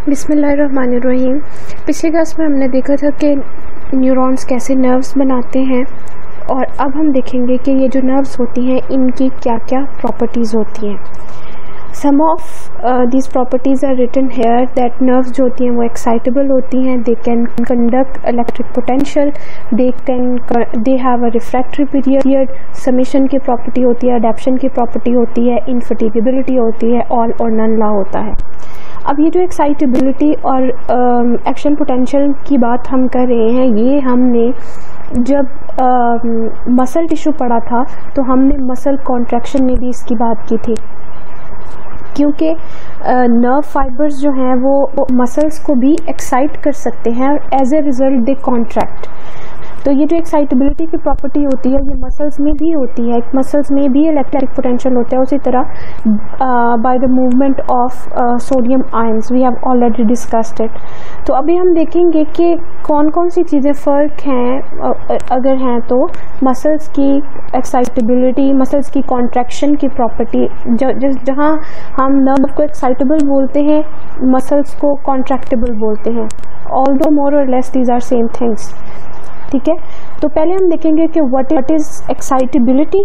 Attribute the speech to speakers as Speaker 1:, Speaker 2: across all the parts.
Speaker 1: बिस्मिल्लाहिर्रहमानिर्रहीम। पिछले क्लास में हमने देखा था कि न्यूरॉन्स कैसे नर्व्स बनाते हैं, और अब हम देखेंगे कि ये जो नर्व्स होती हैं इनकी क्या क्या प्रॉपर्टीज़ होती हैं। Some of these properties are written here that nerves जो होती हैं वो एक्साइटेबल होती हैं, they can conduct electric potential, they have a refractory period, summation की प्रॉपर्टी होती है, अडेप्शन की प्रॉपर्टी होती है, इनफैटिगेबिलिटी होती है, ऑल और नन ला होता है। अब ये जो एक्साइटेबिलिटी और एक्शन पोटेंशियल की बात हम कर रहे हैं, ये हमने जब मसल टिश्यू पढ़ा था तो हमने मसल कॉन्ट्रैक्शन में भी इसकी बात की थी, क्योंकि नर्व फाइबर्स जो हैं वो मसल्स को भी एक्साइट कर सकते हैं और as a result they contract. तो ये जो एक्साइटेबिलिटी की प्रॉपर्टी होती है ये मसल्स में भी होती है, मसल्स में भी इलेक्ट्रिक पोटेंशियल होता है। उसी तरह by the movement of sodium ions, we have already discussed it. तो अभी हम देखेंगे कि कौन कौन सी चीज़ें फ़र्क हैं अगर हैं तो मसल्स की एक्साइटेबिलिटी, मसल्स की कॉन्ट्रैक्शन की प्रॉपर्टी, जहाँ हम नर्व को एक्साइटेबल बोलते हैं मसल्स को कॉन्ट्रैक्टेबल बोलते हैं, ऑल्दो मोर और less these are same things. ठीक है, तो पहले हम देखेंगे कि व्हाट इज़ एक्साइटेबिलिटी।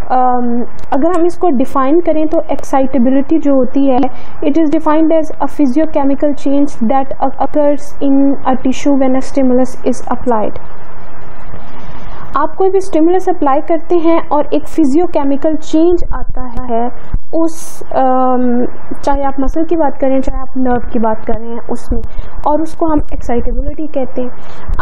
Speaker 1: अगर हम इसको डिफ़ाइन करें तो एक्साइटेबिलिटी जो होती है it is defined as a physiochemical change that occurs in a tissue when a stimulus is applied. आप कोई भी स्टिमुलस अप्लाई करते हैं और एक फिजियोकेमिकल चेंज आता है उस चाहे आप मसल की बात करें चाहे आप नर्व की बात कर रहे हैं उसमें, और उसको हम एक्साइटेबिलिटी कहते हैं।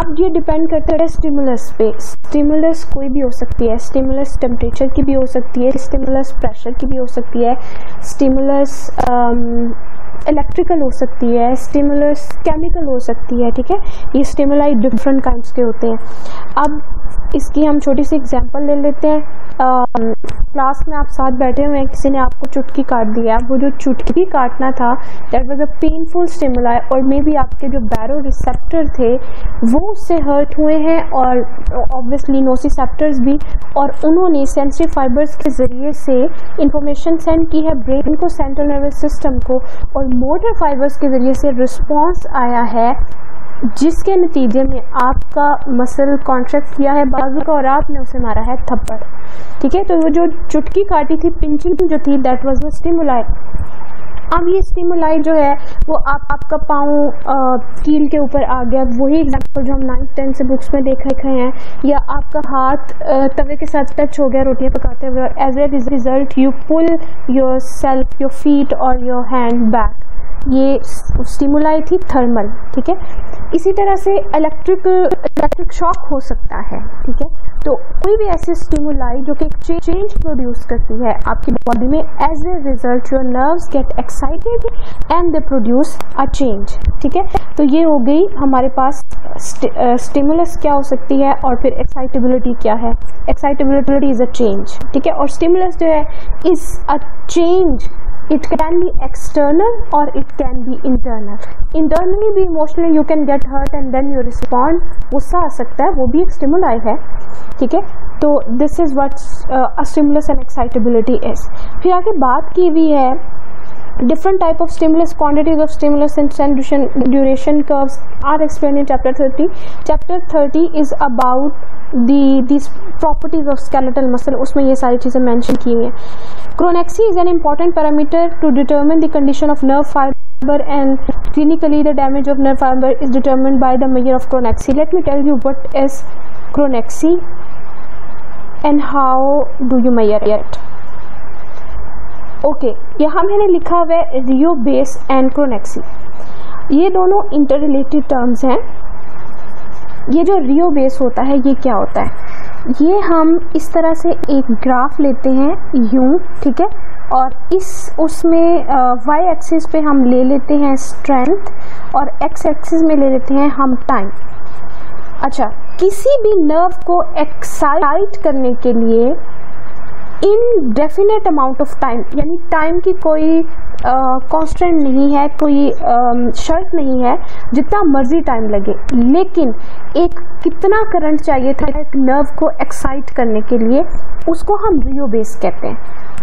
Speaker 1: अब ये डिपेंड करता है स्टिमुलस पे। स्टिमुलस कोई भी हो सकती है, स्टिमुलस टेम्परेचर की भी हो सकती है, स्टिमुलस प्रेशर की भी हो सकती है, स्टिमुलस इलेक्ट्रिकल हो सकती है, स्टिमुलस केमिकल हो सकती है। ठीक है, ये स्टिमुलाई डिफरेंट काइंड्स के होते हैं। अब इसकी हम छोटी सी एग्जांपल ले लेते हैं। क्लास में आप साथ बैठे हुए हैं, किसी ने आपको चुटकी काट दिया, वो जो चुटकी काटना था that was a painful stimuli, और मे बी आपके जो बैरो रिसेप्टर थे वो उससे हर्ट हुए हैं, और ऑब्वियसली नोसिसेप्टर्स भी, और उन्होंने सेंसिटिव फाइबर्स के ज़रिए से इंफॉर्मेशन सेंड की है ब्रेन को, सेंट्रल नर्वस सिस्टम को, और मोटर फाइबर्स के ज़रिए से रिस्पॉन्स आया है जिसके नतीजे में आपका मसल कॉन्ट्रैक्ट किया है बाजू का और आपने उसे मारा है थप्पड़। ठीक है, तो वो जो चुटकी काटी थी, पिंचिंग जो थी, दैट वाज द स्टिमुलाई। अब ये स्टिमुलाई जो है वो आपका पाँव कील के ऊपर आ गया, वही एग्जांपल जो हम 9th 10th से बुक्स में देख रखे हैं, या आपका हाथ तवे के साथ टच हो गया रोटियां पकाते हुए, और as a result you pull yourself, your feet और योर हैंड बैक, ये स्टिमुलाई थी थर्मल। ठीक है, इसी तरह से इलेक्ट्रिक शॉक हो सकता है। ठीक है, तो कोई भी ऐसी स्टिमुलाई जो कि एक चेंज प्रोड्यूस करती है आपकी बॉडी में, as a result your nerves get excited and they produce a change. ठीक है, तो ये हो गई हमारे पास स्टिमुलस क्या हो सकती है और फिर एक्साइटेबिलिटी क्या है। Excitability is a change. ठीक है, और स्टिमुलस जो है is a change, it can be external or it can be internal. Internally भी emotionally you can get hurt and then you respond, गुस्सा आ सकता है, वो भी एक stimuli है। ठीक है, तो this is what a stimulus and excitability is। फिर आगे बात की हुई है different type of stimulus, quantities of stimulus and duration curves are explained in chapter 30. Chapter 30 is about these properties of skeletal muscle, उसमें ये सारी चीज़ें मेंशन की हुई हैं। Chronexy is an important parameter to determine the condition of nerve fiber, and clinically the damage of nerve fiber is determined by the measure of chronexy. Let me tell you what is chronexy and how do you measure it. Okay, यहाँ मैंने लिखा हुआ है rheo base and क्रोनेक्सी। ये दोनों inter related terms हैं। ये जो रियो बेस होता है ये क्या होता है, ये हम इस तरह से एक ग्राफ लेते हैं यूं, ठीक है, और उसमें वाई एक्सिस पे हम ले लेते हैं स्ट्रेंथ और एक्स एक्सिस में ले लेते हैं हम टाइम। अच्छा, किसी भी नर्व को एक्साइट करने के लिए इनडेफिनेट अमाउंट ऑफ टाइम, यानी टाइम की कोई कांस्टेंट नहीं है, कोई शर्त नहीं है, जितना मर्जी टाइम लगे, लेकिन एक कितना करंट चाहिए था एक नर्व को एक्साइट करने के लिए, उसको हम रियो बेस कहते हैं।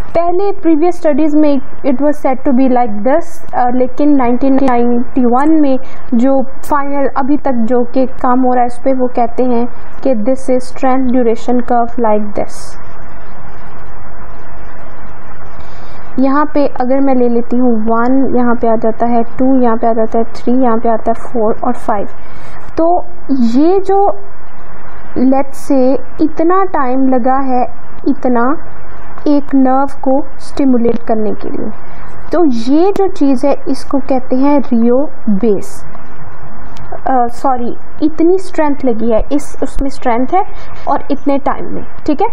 Speaker 1: पहले प्रीवियस स्टडीज़ में it was said to be like this, लेकिन 1991 में जो फाइनल अभी तक जो कि काम हो रहा है उस पर वो कहते हैं कि this is strength duration curve like this. यहाँ पे अगर मैं ले लेती हूँ 1, यहाँ पे आ जाता है 2, यहाँ पे आ जाता है 3, यहाँ पे आता है 4 और 5। तो ये जो लेट्स से इतना टाइम लगा है, इतना एक नर्व को स्टिमुलेट करने के लिए, तो ये जो चीज़ है इसको कहते हैं रियो बेस। सॉरी, इतनी स्ट्रेंथ लगी है, उसमें स्ट्रेंथ है और इतने टाइम में, ठीक है।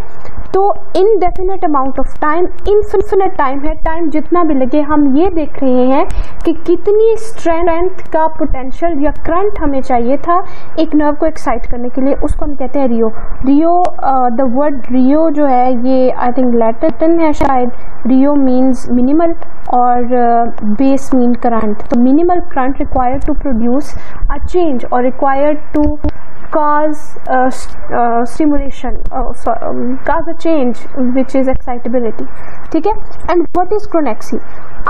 Speaker 1: तो indefinite amount of time, infinite time है, टाइम जितना भी लगे, हम ये देख रहे हैं कि कितनी स्ट्रेंथ का पोटेंशियल या करंट हमें चाहिए था एक नर्व को एक्साइट करने के लिए, उसको हम कहते हैं रियो। द वर्ड रियो जो है ये आई थिंक लैटिन है शायद। रियो मीन्स मिनिमल और बेस मीन करंट। तो minimal current required to produce a change और required to cause stimulation, cause a change which is excitability, ठीक है। and what is chronexy?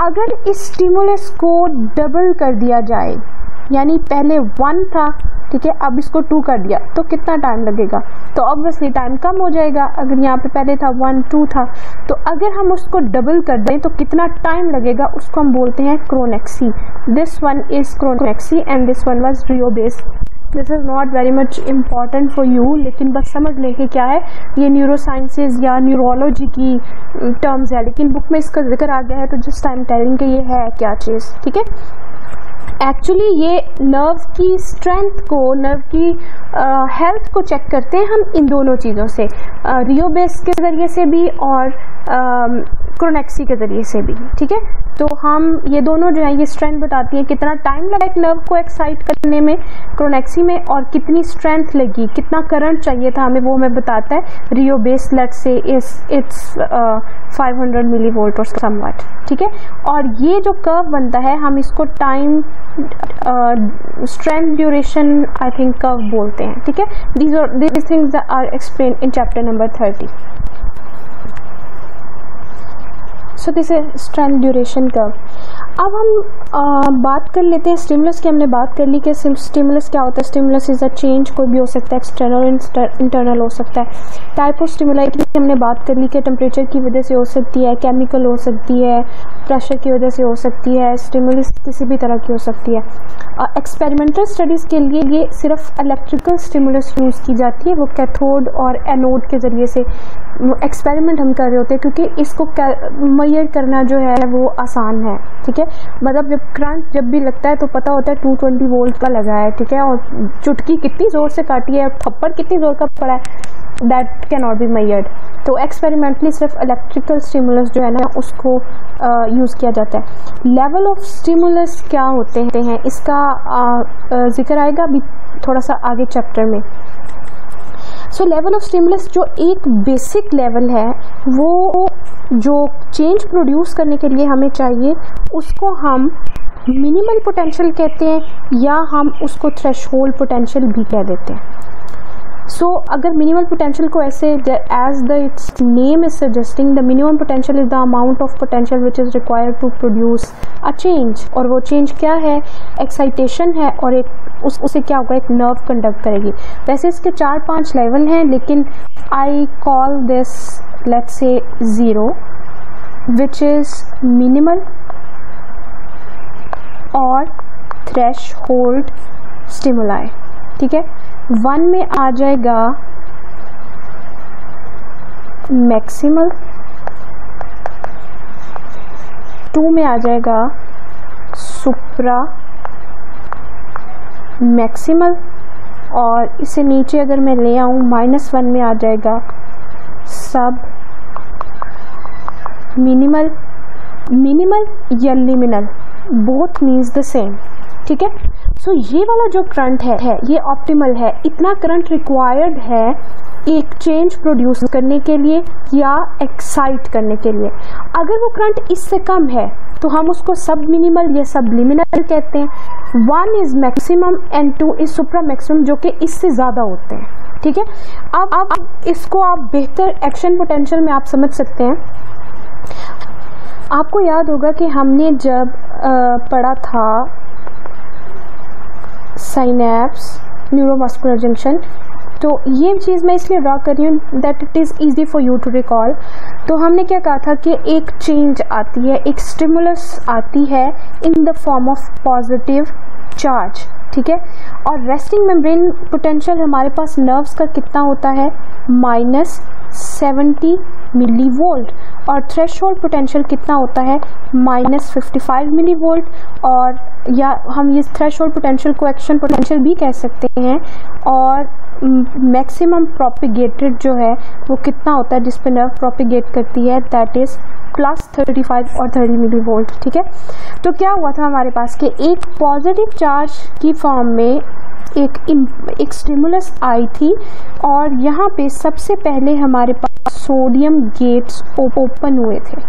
Speaker 1: अगर इस स्टिमुलस को डबल कर दिया जाए, यानी पहले 1 था, ठीक है, अब इसको 2 कर दिया, तो कितना टाइम लगेगा? तो ऑब्वियसली टाइम कम हो जाएगा। अगर यहाँ पे पहले था 1, 2 था, तो अगर हम उसको डबल कर दें तो कितना टाइम लगेगा, उसको हम बोलते हैं chronaxie. This one is chronaxie and this one was rheo base. This is not very much important for you, लेकिन बस समझ लें कि क्या है ये, न्यूरोसाइंसेज या न्यूरोलॉजी की टर्म्स है, लेकिन बुक में इसका जिक्र आ गया है तो जस्ट टाइम टेलिंग कि ये है क्या चीज़, ठीक है। एक्चुअली ये नर्व की स्ट्रेंथ को, नर्व की हेल्थ को चेक करते हैं हम इन दोनों चीज़ों से, रियो बेस के ज़रिए से भी और क्रोनेक्सी के ज़रिए से भी, ठीक है। तो हम ये दोनों जो है ये स्ट्रेंथ बताती है कितना टाइम लगा एक नर्व को एक्साइट करने में क्रोनेक्सी में, और कितनी स्ट्रेंथ लगी, कितना करंट चाहिए था हमें, वो हमें बताता है rheo base. Let's say it's 500 millivolt और समवट, ठीक है। और ये जो कर्व बनता है हम इसको time strength duration I think curve बोलते हैं, ठीक है। these things are explained in chapter number 30. So this is strength duration curve. अब हम बात कर लेते हैं स्टिमुलस की। हमने बात कर ली कि स्टिमुलस क्या होता है। स्टिमुलस इज़ अ चेंज, कोई भी हो सकता है, एक्सटर्नल इंटरनल हो सकता है। टाइप ऑफ स्टिमुलाई की हमने बात कर ली कि टेम्परेचर की वजह से हो सकती है, केमिकल हो सकती है, प्रेशर की वजह से हो सकती है, स्टिमुलस किसी भी तरह की हो सकती है। एक्सपेरिमेंटल स्टडीज़ के लिए ये सिर्फ इलेक्ट्रिकल स्टिमुलस यूज़ की जाती है, वो कैथोड और एनोड के ज़रिए से एक्सपेरिमेंट हम कर रहे होते हैं, क्योंकि इसको मेजर करना जो है वो आसान है, ठीक है। मतलब जब करंट जब भी लगता है तो पता होता है 220 वोल्ट का लगा है, ठीक है, और चुटकी कितनी ज़ोर से काटी है, थप्पड़ कितनी ज़ोर का पड़ा है, that can not be measured. तो एक्सपेरिमेंटली सिर्फ इलेक्ट्रिकल स्टिमुलस जो है ना उसको यूज़ किया जाता है। लेवल ऑफ स्टिमुलस क्या होते हैं इसका जिक्र आएगा अभी थोड़ा सा आगे चैप्टर में। सो लेवल ऑफ स्टिमुलस जो एक बेसिक लेवल है, वो जो चेंज प्रोड्यूस करने के लिए हमें चाहिए, उसको हम मिनिमल पोटेंशियल कहते हैं, या हम उसको थ्रेशोल्ड पोटेंशियल भी कह देते हैं। सो अगर मिनिमल पोटेंशियल को ऐसे, as the its name is suggesting, the minimum potential is the amount of potential which is required to produce a change. और वो चेंज क्या है? एक्साइटेशन है, और एक उसे क्या होगा, एक नर्व कंडक्ट करेगी। वैसे इसके 4-5 लेवल हैं, लेकिन I call this let's say 0 which is minimal और थ्रेशोल्ड स्टिमुलाई, ठीक है। 1 में आ जाएगा मैक्सिमल, 2 में आ जाएगा सुप्रा मैक्सिमल, और इसे नीचे अगर मैं ले आऊँ -1 में आ जाएगा सब मिनिमल, मिनिमल या liminal, both means the same, ठीक है। सो ये वाला जो करंट है ये ऑप्टिमल है, इतना करंट रिक्वायर्ड है एक चेंज प्रोड्यूस करने के लिए या एक्साइट करने के लिए। अगर वो करंट इससे कम है तो हम उसको सब मिनिमल या सब लिमिनल कहते हैं। 1 is maximum and 2 is supra maximum, जो कि इससे ज़्यादा होते हैं, ठीक है। अब इसको आप बेहतर एक्शन पोटेंशियल में आप समझ सकते हैं। आपको याद होगा कि हमने जब पढ़ा था साइनेप्स न्यूरोमस्कुलर जंक्शन, तो ये चीज़ मैं इसलिए ड्रा कर रही हूँ that it is easy for you to recall. तो हमने क्या कहा था कि एक चेंज आती है, एक स्टिमुलस आती है in the form of positive charge, ठीक है। और रेस्टिंग मेम्ब्रेन पोटेंशियल हमारे पास नर्व्स का कितना होता है, -70 मिलीवोल्ट, और थ्रेशोल्ड पोटेंशियल कितना होता है, -55 मिलीवोल्ट, और या हम ये थ्रेशोल्ड पोटेंशियल को एक्शन पोटेंशियल भी कह सकते हैं। और मैक्सिमम प्रोपिगेटेड जो है वो कितना होता है जिस पे नर्व प्रोपिगेट करती है, दैट इज़ +35 और 30 मिलीवोल्ट, ठीक है। तो क्या हुआ था हमारे पास कि एक पॉजिटिव चार्ज की फॉर्म में एक स्टिमुलस आई थी, और यहाँ पे सबसे पहले हमारे पास सोडियम गेट्स ओपन हुए थे।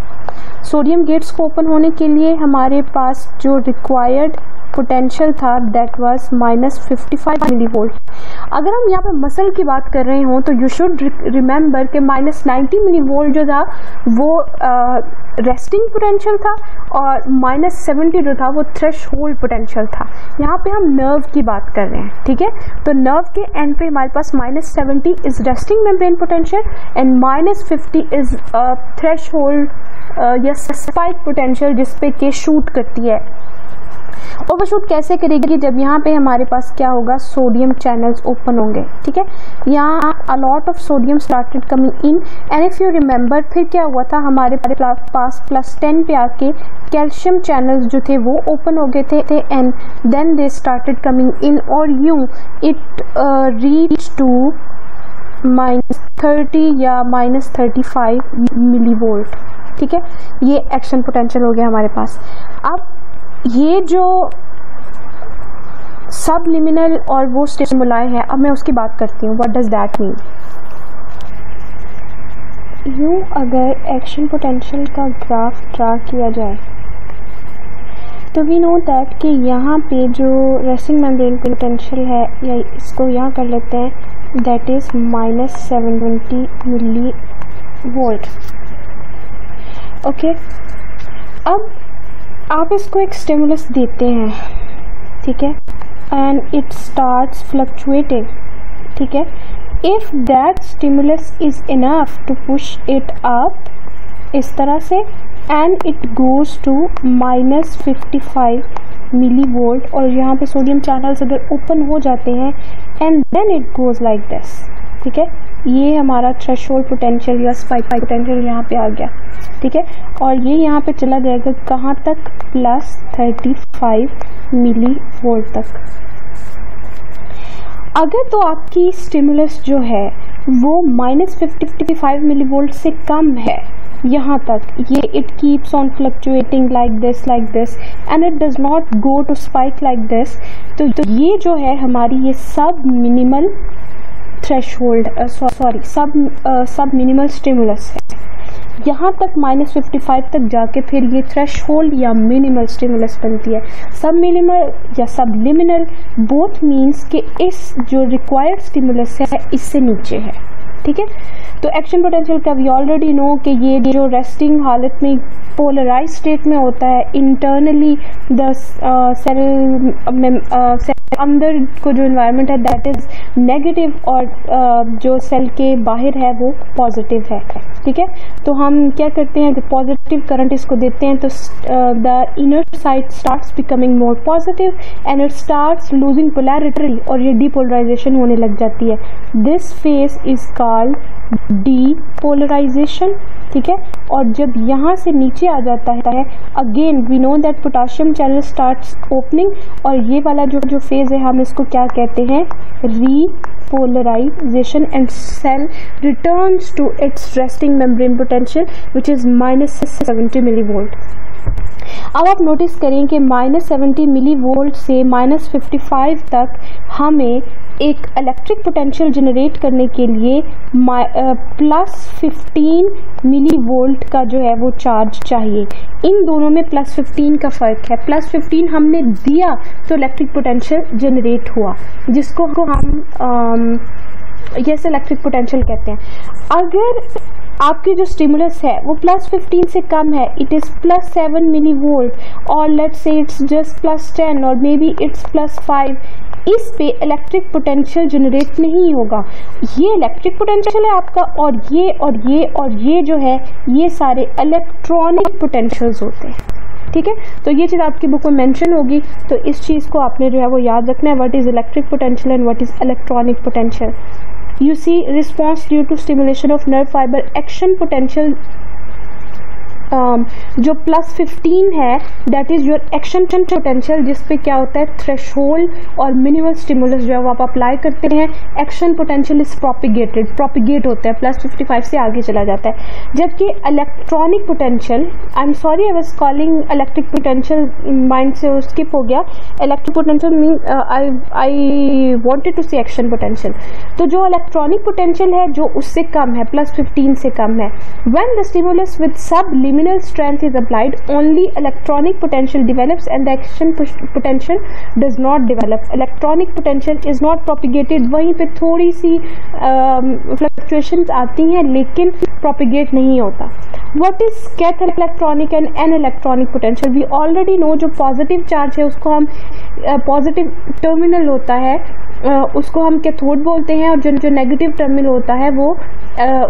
Speaker 1: सोडियम गेट्स को ओपन होने के लिए हमारे पास जो रिक्वायर्ड पोटेंशियल था दैट वाज -55 मिलीवोल्ट। अगर हम यहाँ पे मसल की बात कर रहे हों तो यू शुड रिमेंबर कि -90 मिलीवोल्ट जो था वो रेस्टिंग पोटेंशियल था, और -70 जो था वो थ्रेशोल्ड पोटेंशियल था। यहाँ पे हम नर्व की बात कर रहे हैं, ठीक है। तो नर्व के एंड पे हमारे पास -70 is resting membrane potential and -50 is threshold या स्पाइक पोटेंशियल जिसपे के शूट करती है। और वो शूट कैसे करेगी, जब यहाँ पे हमारे पास क्या होगा, सोडियम चैनल्स ओपन होंगे, ठीक है। यहाँ a lot of sodium started coming in, and if you remember फिर क्या हुआ था, हमारे पास +10 पे आके कैल्शियम चैनल्स जो थे वो ओपन हो गए थे, and then they started coming in, और यूँ इट रीच टू -30 या -35 मिलीवोल्ट, ठीक है। ये एक्शन पोटेंशियल हो गया हमारे पास। अब ये जो सब लिमिनल और वो स्टिमुलाई है, अब मैं उसकी बात करती हूँ। What does that mean? यूँ अगर एक्शन पोटेंशियल का ग्राफ ड्रा किया जाए तो वी नो दैट कि यहाँ पे जो रेस्टिंग मेम्ब्रेन पोटेंशियल है, या इसको यहाँ कर लेते हैं, दैट इज़ -70 मिलीवोल्ट, ओके। अब आप इसको एक स्टिमुलस देते हैं, ठीक है, एंड इट स्टार्ट्स फ्लक्चुएटिंग, ठीक है। If that stimulus is enough to push it up इस तरह से, and it goes to -55 millivolt, और यहाँ पे सोडियम चैनल्स अगर ओपन हो जाते हैं, and then it goes like this, ठीक है। ये हमारा थ्रेशोल्ड पोटेंशियल या स्पाइक पोटेंशियल यहाँ पे आ गया, ठीक है। और ये यहाँ पे चला जाएगा कहाँ तक, +35 मिलीवोल्ट तक। अगर तो आपकी स्टिमुलस जो है वो -55 मिलीवोल्ट से कम है यहाँ तक, ये it keeps on fluctuating like this and it does not go to spike like this, तो ये जो है हमारी ये subminimal threshold subminimal stimulus है। यहाँ तक -55 तक जाके फिर ये थ्रेशोल्ड या मिनिमल स्टिमुलस बनती है। सब मिनिमल या सब लिमिनल बोथ मीन्स कि इस जो रिक्वायर्ड स्टिमुलस है इससे नीचे है, ठीक है। तो एक्शन पोटेंशियल का वी ऑलरेडी नो कि ये जो रेस्टिंग हालत में पोलराइज स्टेट में होता है, इंटरनली द सेल अंदर को जो इन्वायरमेंट है दैट इज नेगेटिव, और जो सेल के बाहर है वो पॉजिटिव है, ठीक है। तो हम क्या करते हैं, जब पॉजिटिव करंट इसको देते हैं तो the inner side starts becoming more positive and it starts losing polarity, और ये डीपोलराइजेशन होने लग जाती है। This phase is called depolarisation, ठीक है। और जब यहाँ से नीचे आ जाता है, again we know that potassium channel starts opening, और ये वाला जो फेज है हम इसको क्या कहते हैं, repolarization, and cell returns to its resting membrane potential which is -70 millivolt. अब आप नोटिस करें कि -70 मिली वोल्ट से -55 तक हमें एक इलेक्ट्रिक पोटेंशियल जनरेट करने के लिए +15 मिली वोल्ट का जो है वो चार्ज चाहिए। इन दोनों में +15 का फ़र्क है। +15 हमने दिया तो इलेक्ट्रिक पोटेंशियल जनरेट हुआ, जिसको हम यस इलेक्ट्रिक पोटेंशियल कहते हैं। अगर आपकी जो स्टिमुलस है वो +15 से कम है, इट इज़ +7 मिली वोल्ट और लेट्स से इट्स जस्ट +10 और मे बी इट्स +5, इस पे इलेक्ट्रिक पोटेंशियल जनरेट नहीं होगा। ये इलेक्ट्रिक पोटेंशियल है आपका, और ये और ये और ये जो है ये सारे इलेक्ट्रॉनिक पोटेंशियल्स होते हैं। ठीक है, तो ये चीज़ आपकी बुक में मेंशन होगी, तो इस चीज़ को आपने जो है वो याद रखना है। What is electric potential and what is electronic potential. You see, response due to stimulation of nerve fiber, action potential जो +15 है that is your action potential, जिस पे क्या होता है थ्रेशोल्ड और मिनिमल स्टिमुलस जो है वो आप अप्लाई करते हैं, एक्शन पोटेंशियल इज प्रोपिगेट होता है, +55 से आगे चला जाता है। जबकि electronic potential, I am sorry I was calling electric potential, mind से स्किप हो गया, electric potential mean I wanted to say action potential. तो जो इलेक्ट्रॉनिक पोटेंशियल है जो उससे कम है, +15 से कम है, व्हेन द स्टिमुलस विद सब liminal strength is applied, only electronic potential develops and the action potential does not develop. Electronic potential is not propagated, वहीं पे थोड़ी सी fluctuations आती हैं लेकिन propagate नहीं होता। What is cath electronic and anelectronic potential? We already know जो positive charge है उसको हम positive terminal होता है उसको हम कैथोड बोलते हैं, और जो नेगेटिव टर्मिनल होता है वो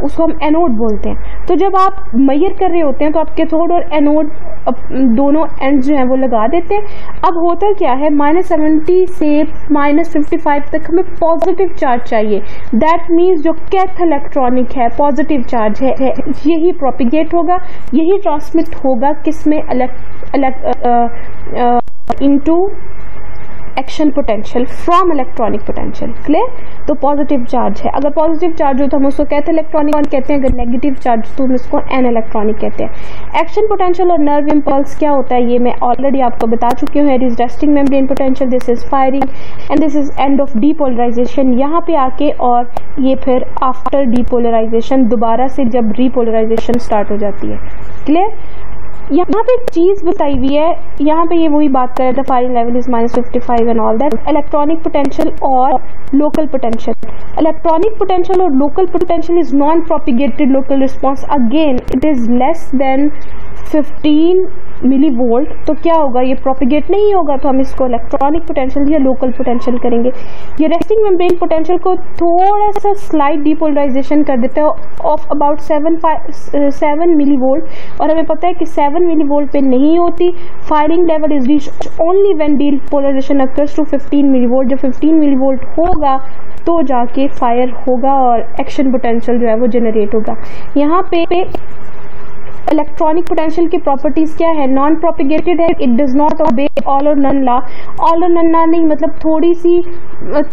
Speaker 1: उसको हम एनोड बोलते हैं। तो जब आप मेजर कर रहे होते हैं तो आप कैथोड और एनोड दोनों एंड्स जो हैं वो लगा देते हैं। अब होता क्या है, -70 से -55 तक हमें पॉजिटिव चार्ज चाहिए। दैट मीन्स जो कैथ इलेक्ट्रॉनिक है, पॉजिटिव चार्ज है, यही प्रोपिगेट होगा, यही ट्रांसमिट होगा किसमें, into action potential from electronic potential. Clear? तो पॉजिटिव चार्ज है, अगर पॉजिटिव चार्ज हो तो हम उसको कैथ इलेक्ट्रॉनिक कहते हैं, अगर नेगेटिव चार्ज तो हम इसको एन इलेक्ट्रॉनिक कहते हैं। एक्शन पोटेंशियल और नर्व इम्पल्स क्या होता है ये मैं ऑलरेडी आपको बता चुकी हूँ। It is resting membrane potential, this is firing and this is end of depolarisation, यहाँ पे आके, और ये फिर आफ्टर डीपोलराइजेशन, दोबारा से जब रीपोलराइजेशन स्टार्ट हो जाती है। क्लियर? यहाँ पे एक चीज बताई हुई है, यहाँ पे ये वही बात कर रहा था, firing level is -55 and all that. Electronic potential और लोकल पोटेंशियल, इलेक्ट्रॉनिक पोटेंशियल और local potential is non propagated local response, again it is less than 15 millivolt, तो क्या होगा, ये प्रोपिगेट नहीं होगा, तो हम इसको इलेक्ट्रॉनिक पोटेंशियल या लोकल पोटेंशियल करेंगे। ये रेस्टिंग मेम्ब्रेन पोटेंशियल को थोड़ा सा स्लाइड डीपोलराइजेशन कर देता है ऑफ अबाउट 7 मिली वोल्ट, और हमें पता है कि 7 मिली वोल्ट पे नहीं होती। Firing level is reached only when depolarisation occurs to 15 millivolt. जब 15 मिली वोल्ट होगा तो जाके फायर होगा और एक्शन पोटेंशियल जो है वो जनरेट होगा। यहाँ पे इलेक्ट्रॉनिक पोटेंशियल की प्रॉपर्टीज क्या है, नॉन प्रोपिगेटेड है, it does not obey all और नन लॉ। ऑल और नन लॉ नहीं, मतलब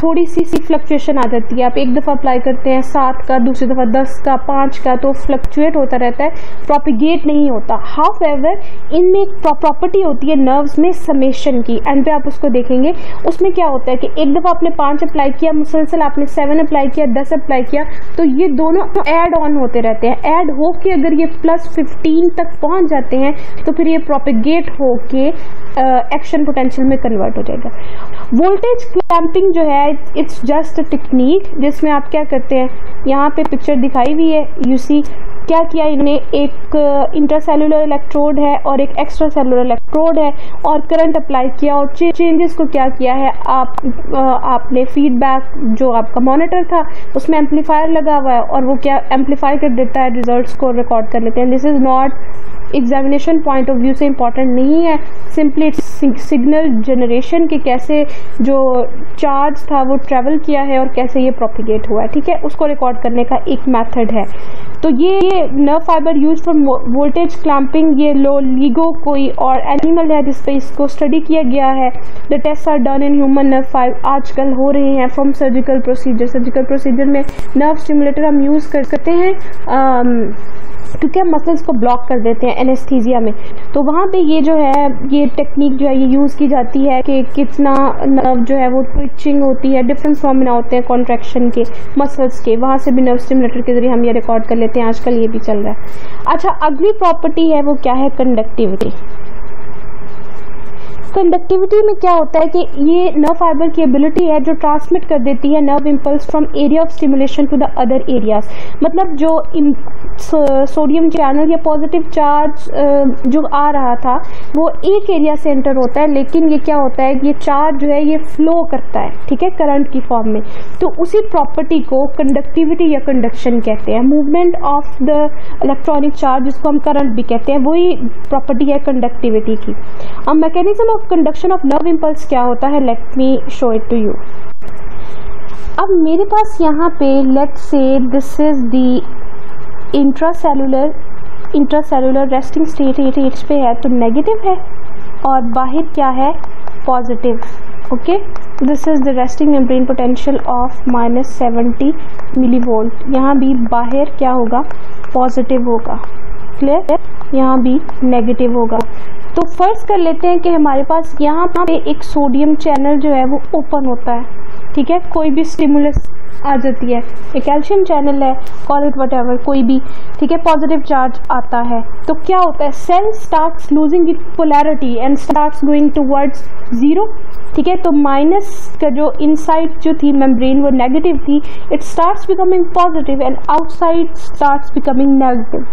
Speaker 1: थोड़ी सी फ्लक्चुएशन आ जाती है। आप एक दफ़ा अप्लाई करते हैं 7 का, दूसरी दफ़ा 10 का, 5 का, तो फ्लक्चुएट होता रहता है, प्रोपिगेट नहीं होता। हाउएवर इनमें एक प्रॉपर्टी होती है नर्व्स में समेशन की, एंड पे आप उसको देखेंगे। उसमें क्या होता है कि एक दफ़ा आपने 5 अप्लाई किया, मुसलसल आपने 7 अप्लाई किया, 10 अप्लाई किया, तो ये दोनों ऐड ऑन होते रहते हैं। ऐड होके अगर ये +15 तक पहुंच जाते हैं तो फिर ये प्रोपिगेट होके एक्शन पोटेंशियल में कन्वर्ट हो जाएगा। वोल्टेज क्लैंपिंग जो है इट्स जस्ट अ टेक्निक, जिसमें आप क्या करते हैं, यहाँ पे पिक्चर दिखाई हुई है, यू सी क्या किया इन्होंने, एक इंटरसेलुलर इलेक्ट्रोड है और एक एक्स्ट्रा सेलुलर इलेक्ट्रोड है, और करंट अप्लाई किया, और चेंजेस को क्या किया है, आपने फीडबैक जो आपका मॉनिटर था उसमें एम्पलीफायर लगा हुआ है, और वो क्या एम्पलीफाई कर देता है, रिजल्ट्स को रिकॉर्ड कर लेते हैं। This is not examination point of view से इम्पॉर्टेंट नहीं है, सिंपली सिग्नल जनरेशन के कैसे जो चार्ज था वो ट्रेवल किया है और कैसे ये प्रोपिगेट हुआ है, ठीक है, उसको रिकॉर्ड करने का एक मेथड है। तो ये nerve fibre use for voltage clamping, ये लिगो कोई और एनिमल है जिस पे इसको स्टडी किया गया है। The test are done in human nerve fibre, आजकल हो रहे हैं फ्रॉम सर्जिकल प्रोसीजर में नर्व स्टिमुलेटर हम यूज़ कर सकते हैं क्योंकि हम मसल्स को ब्लॉक कर देते हैं एनेस्थीसिया में। तो वहाँ पे ये जो है ये टेक्निक जो है ये यूज़ की जाती है कि कितना नर्व जो है वो ट्विचिंग होती है, डिफरेंट फिनोमेना होते हैं कॉन्ट्रैक्शन के मसल्स के, वहाँ से भी नर्व स्टिमुलेटर के जरिए हम ये रिकॉर्ड कर लेते हैं। आजकल ये भी चल रहा है। अच्छा, अगली प्रॉपर्टी है वो क्या है, कंडक्टिविटी। कंडक्टिविटी में क्या होता है कि ये नर्व फाइबर की एबिलिटी है जो ट्रांसमिट कर देती है nerve impulse from area of stimulation to the other areas. मतलब जो सोडियम चैनल या पॉजिटिव चार्ज जो आ रहा था वो एक एरिया से एंटर होता है, लेकिन ये क्या होता है, ये चार्ज जो है ये फ्लो करता है, ठीक है, करंट की फॉर्म में। तो उसी प्रॉपर्टी को कंडक्टिविटी या कंडक्शन कहते हैं। Movement of the electronic charge, जिसको हम करंट भी कहते हैं, वही प्रॉपर्टी है कंडक्टिविटी की। अब mechanism of conduction of nerve impulse क्या होता है, let me show it to you. अब मेरे पास यहाँ पे let say this is the intracellular resting state पे है तो नेगेटिव है, और बाहर क्या है, positive. Okay, this is the resting membrane potential of -70 millivolt. यहाँ भी बाहर क्या होगा, पॉजिटिव होगा, क्लियर, यहाँ भी नेगेटिव होगा। तो फर्ज कर लेते हैं कि हमारे पास यहाँ पे एक सोडियम चैनल जो है वो ओपन होता है, ठीक है, कोई भी स्टिमुलस आ जाती है, एक कैल्शियम चैनल है, कॉल इट व्हाटएवर, कोई भी, ठीक है, पॉजिटिव चार्ज आता है तो क्या होता है, cell starts losing it polarity and starts going towards zero, ठीक है। तो माइनस का जो इनसाइड जो थी मेम्ब्रेन वो नेगेटिव थी, it starts becoming positive and outside starts becoming negative.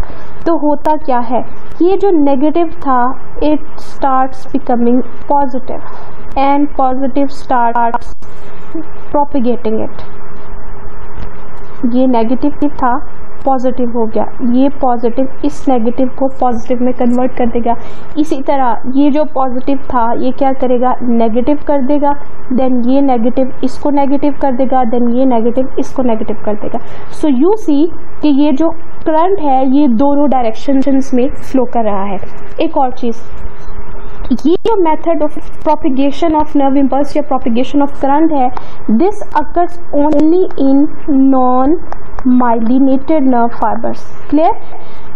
Speaker 1: तो होता क्या है, ये जो नेगेटिव था it starts becoming positive and positive starts propagating it. ये नेगेटिव था, पॉजिटिव हो गया, ये पॉजिटिव इस नेगेटिव को पॉजिटिव में कन्वर्ट कर देगा। इसी तरह ये जो पॉजिटिव था ये क्या करेगा, नेगेटिव कर देगा, देन ये नेगेटिव इसको नेगेटिव कर देगा, देन ये नेगेटिव इसको नेगेटिव कर देगा। सो यू सी कि ये जो करंट है ये दोनों डायरेक्शंस में फ्लो कर रहा है। एक और चीज़, ये जो method of propagation of nerve impulse या प्रोपिगेशन ऑफ करंट है, this occurs only in non myelinated nerve fibres, clear.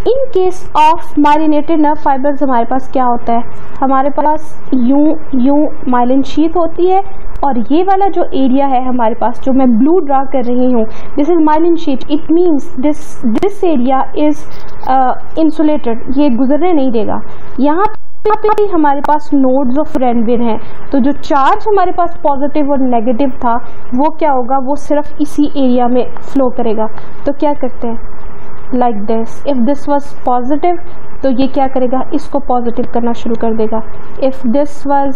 Speaker 1: In case of myelinated nerve fibres हमारे पास क्या होता है, हमारे पास यूं माइलिन शीथ होती है, और ये वाला जो एरिया है हमारे पास जो मैं ब्लू ड्रा कर रही हूँ, this is myelin sheath. It means this area is insulated, ये गुजरने नहीं देगा। यहाँ पे हमारे पास नोड्स ऑफ रेनवीर हैं, तो जो चार्ज हमारे पास पॉजिटिव और नेगेटिव था वो क्या होगा, वो सिर्फ इसी एरिया में फ्लो करेगा। तो क्या करते हैं, like this, if this was positive तो ये क्या करेगा, इसको पॉजिटिव करना शुरू कर देगा। इफ दिस वाज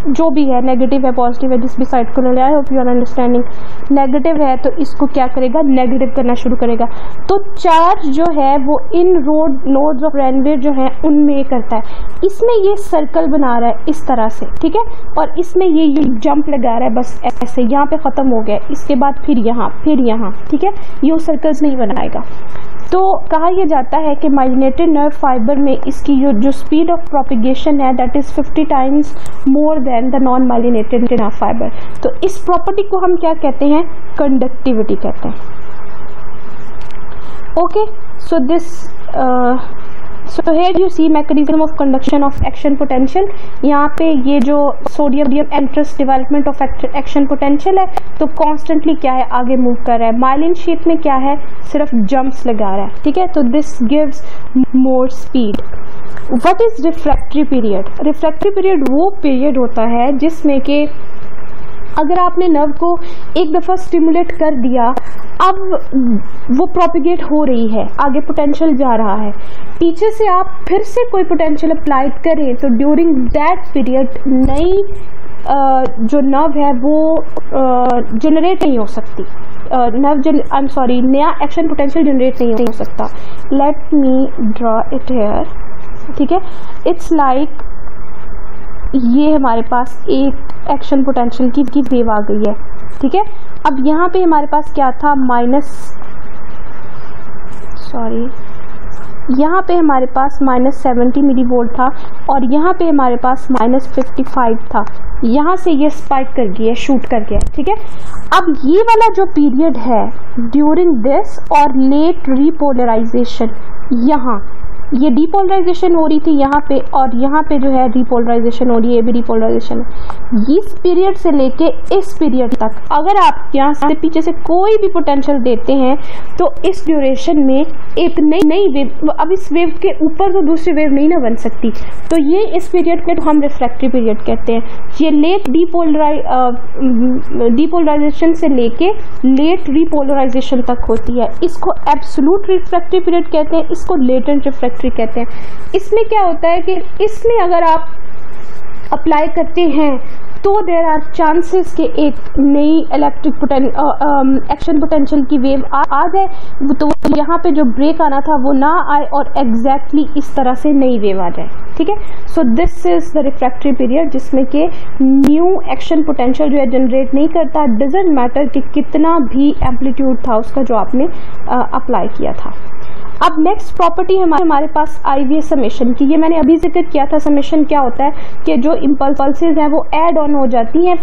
Speaker 1: जो भी है, नेगेटिव है, पॉजिटिव है, दिस भी साइड को ले, I hope you are understanding. Negative है तो इसको क्या करेगा, नेगेटिव करना शुरू करेगा। तो चार्ज जो है वो इन नोड्स ऑफ रेनवीर जो है उनमें करता है। इसमें ये सर्कल बना रहा है इस तरह से, ठीक है, और इसमें ये जंप लगा रहा है बस ऐसे, यहाँ पे ख़त्म हो गया, इसके बाद फिर यहाँ, ठीक है, ये सर्कल्स नहीं बनाएगा। तो कहा यह जाता है कि माइलिनेटेड नर्व फाइबर में इसकी जो स्पीड ऑफ प्रोपिगेशन है that is 50 times more than the non myelinated nerve fibre. तो इस प्रॉपर्टी को हम क्या कहते हैं, कंडक्टिविटी कहते हैं। Okay, so this so here you see mechanism of conduction of action potential. यहाँ पे ये जो sodium enters development of action potential है तो कॉन्स्टेंटली क्या है, आगे मूव कर रहा है। माइलिन शीथ में क्या है, सिर्फ जंप्स लगा रहा है, ठीक है। तो this gives more speed. What is refractory period? Refractory period वो पीरियड होता है जिसमें कि अगर आपने नर्व को एक दफ़ा स्टिमुलेट कर दिया, अब वो प्रोपिगेट हो रही है, आगे पोटेंशियल जा रहा है, पीछे से आप फिर से कोई पोटेंशियल अप्लाई करें तो ड्यूरिंग दैट पीरियड नई जो नर्व है वो जनरेट नहीं हो सकती, नया एक्शन पोटेंशियल जनरेट नहीं हो सकता। Let me draw it here, ठीक है। इट्स लाइक ये हमारे पास एक एक्शन पोटेंशियल की वेव आ गई है, ठीक है। अब यहाँ पे हमारे पास क्या था, यहाँ पे हमारे पास -70 मिली वोल्ट था और यहाँ पे हमारे पास -55 था। यहाँ से ये स्पाइक कर गया, शूट कर गया, ठीक है। अब ये वाला जो पीरियड है ड्यूरिंग दिस और लेट रीपोलराइजेशन, यहाँ ये डीपोलराइजेशन हो रही थी यहाँ पे और यहाँ पे जो है रीपोलराइजेशन हो रही है, ये भी रीपोलराइजेशन है। इस पीरियड से लेके इस पीरियड तक अगर आप यहाँ से पीछे से कोई भी पोटेंशियल देते हैं तो इस ड्यूरेशन में एक नई वेव, अब इस वेव के ऊपर तो दूसरी वेव नहीं ना बन सकती, तो ये इस पीरियड को हम रिफ्रैक्टिव पीरियड कहते हैं। ये लेट डीपोलराइजेशन से लेके लेट रीपोलराइजेशन तक होती है, इसको एब्सोल्यूट रिफ्रैक्टिव पीरियड कहते हैं, इसको लेटेंट रिफ्रैक्टिव कहते हैं। इसमें क्या होता है कि इसमें अगर आप अप्लाई करते हैं तो देयर आर चांसेस कि एक नई इलेक्ट्रिक एक्शन पोटेंशियल की वेव आ जाए, तो यहाँ पे जो ब्रेक आना था वो ना आए और एग्जैक्टली इस तरह से नई वेव आ जाए, ठीक है। So this is the refractive period जिसमें कि न्यू एक्शन पोटेंशियल जो है जनरेट नहीं करता, डजंट मैटर कि कितना भी एम्पलीट्यूड था उसका जो आपने अप्लाई किया था। अब नेक्स्ट प्रॉपर्टी हमारे पास आई हुई है समेशन की। ये मैंने अभी जिक्र किया था, समेशन क्या होता है कि जो इम्पल्सेस हैं वो ऐड ऑन हो जाती हैं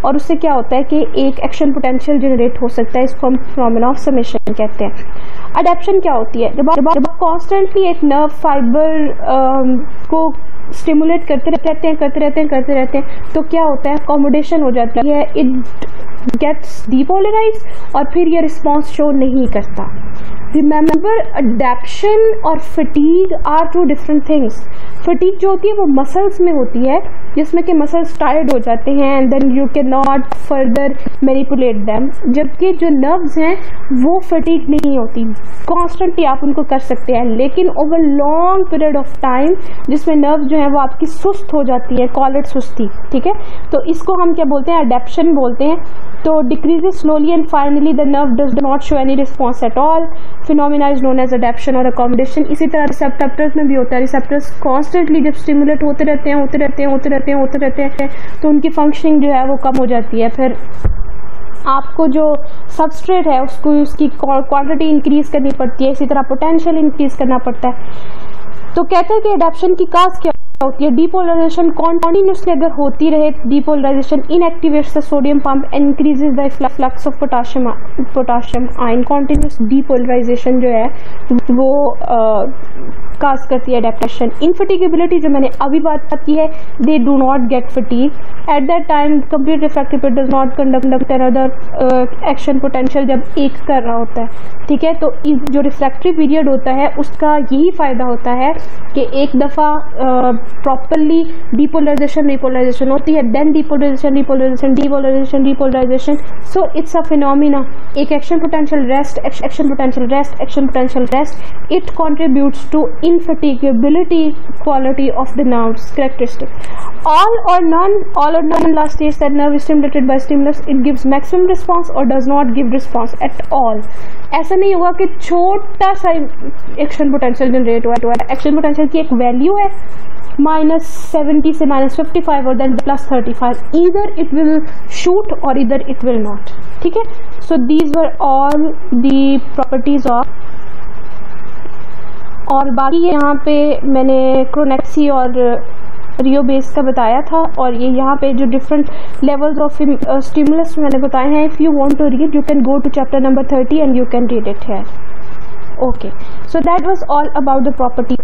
Speaker 1: और उससे क्या होता है कि एक एक्शन पोटेंशियल जनरेट हो सकता है, इसको हम फिनोमेना ऑफ समेशन कहते हैं। अडैप्शन क्या होती है, जब आप कॉन्स्टेंटली एक नर्व फाइबर को स्टिमुलेट करते रहते हैं तो क्या होता है, अकोमोडेशन हो जाती है, इट गेट्स डीपोलराइज्ड और फिर ये रिस्पॉन्स शो नहीं करता। रिमेंबर अडैप्शन और fatigue are two different things. Fatigue जो होती है वो मसल्स में होती है जिसमें कि मसल्स टायर्ड हो जाते हैं and then you can not further manipulate them, जबकि जो नर्व्स हैं वो फटीग नहीं होती, कॉन्स्टेंटली आप उनको कर सकते हैं, लेकिन over long period of time जिसमें नर्व्स जो है वो आपकी सुस्त हो जाती है, कॉल इट सुस्ती, ठीक है। तो इसको हम क्या बोलते हैं, अडैप्शन बोलते हैं। तो decreases slowly and finally the nerve does not show any response at all, phenomena is known as adaptation और अकोमोडेशन। इसी तरह रिसेप्टर्स में भी होता है, रिसेप्टर्स कॉन्स्टेंटली जब स्टिमुलेट होते रहते हैं तो उनकी फंक्शनिंग जो है वो कम हो जाती है, फिर आपको जो सबस्ट्रेट है उसको उसकी क्वांटिटी इंक्रीज करनी पड़ती है, इसी तरह पोटेंशियल इंक्रीज करना पड़ता है। तो कहते हैं कि अडैप्शन की काज क्या होती है, डीपोलराइजेशन कॉन्टिन्यूसली अगर होती रहे, depolarisation inactivates the sodium pump and increases the flux of potassium ion. Continuous depolarisation जो है वो काज करती है अडेप्टेशन। इनफैटिगेबिलिटी जो मैंने अभी बात की है, they do not gate fatigue at that time, complete refractive period does not conduct other action potential जब एक कर रहा होता है, ठीक है। तो जो रिफ्रैक्टिव पीरियड होता है उसका यही फायदा होता है कि एक दफ़ा प्रॉपरली डीपोलराइजेशन होती है, then depolarisation, so it's a phenomena, एक action potential rest, it contributes to infatigability quality of the nerves characteristic. All or none last stage that nerve is stimulated by stimulus, it gives maximum response or does not give response at all. ऐसा नहीं होगा कि छोटा सा action potential generate हुआ है, action potential की एक वैल्यू है -70 से -55 और then +35, either it will shoot और ईदर इट विल नॉट, ठीक है। So these were all the properties of, और बाकी यहाँ पे मैंने क्रोनेक्सी और रियो बेस का बताया था, और ये यहाँ पे जो डिफरेंट लेवल्स ऑफ स्टिमुलस मैंने बताए हैं। If you want to read you can go to chapter number 30 and you can read it here. Okay, so that was all about the property.